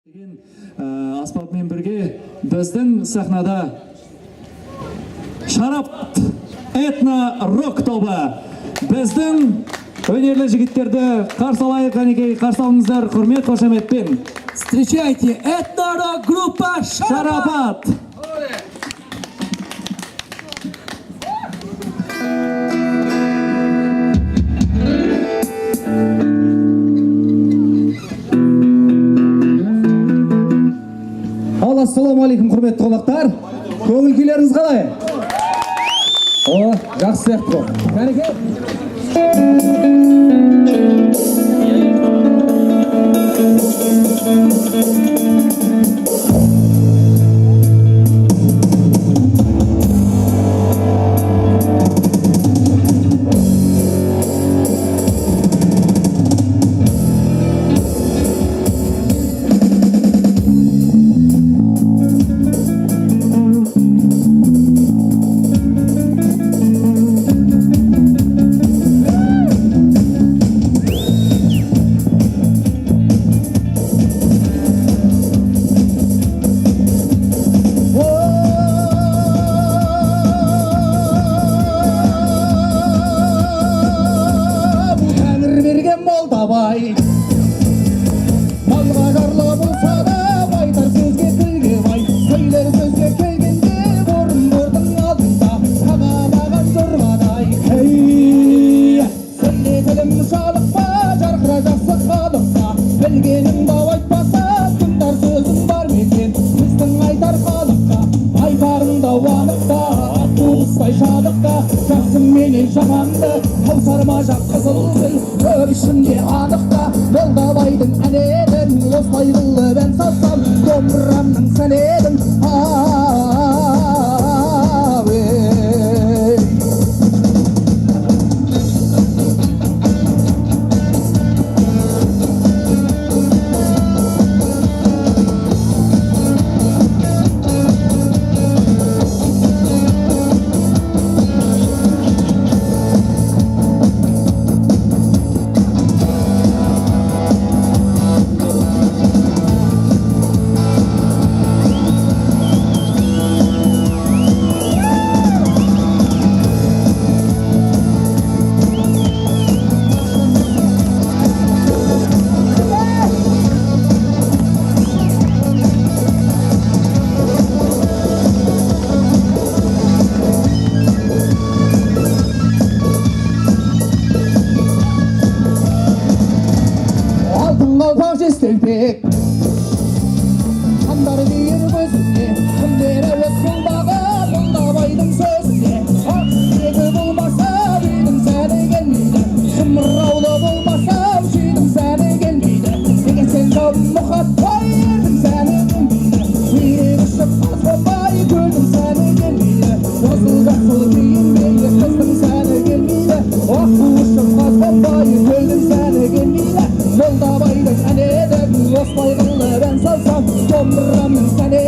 Аспапмен бірге біздің сахнада Шарапат этно-рок тобы біздің өнерлі жігіттерді қарсы алайық, қанекей, қарсы алыңыздар, құрмет қошаметпен. Встречайте, этно-рок группа Шарапат. Ассаламу алейкум, құрметті қонақтар. Көңіл күйлеріңіз қалай? О, жақсы сияқты ғой. Кәнеке. Молдабай малға жарлы болса да байтар сөзге тілге бай, сөйлер сөзге келгенде орын алдында қағанаған жорғадай. Сөйлетілім жалықпа, жарқыра жақсы халыққа, білгеніңді айтпаса күндар сөзің бар мекен біздің айтар халыққа, айтарыңда уанықта туыспай шадықта, жақсы менен жаманды қаусарма жақ қызыл тіл көп ішінде анықта. Молдабайдың әнедің осылай қылып ән салсам, домбырамның сәнедің Стелпек қандар дейір көзіне, күндері өссің бағы Молдабайдың сөзіне. Ақ сүйегі болмаса үйдің сәні келмейді, шымыраулы болмаса шүйдің сәні келмейді. Неге сен жауым мұқатбай ердің сәні келмейді, үйрек ұшып қаз болмай көлдің сәні келмейді. Осыл жақсыл күйінбейді, қыздың сәні келмейді, аққу ұшып қаз болмай көлдің сәні келмейді. Молдабайдың әнедің осылай қылып ән салсам, домбырамның сәні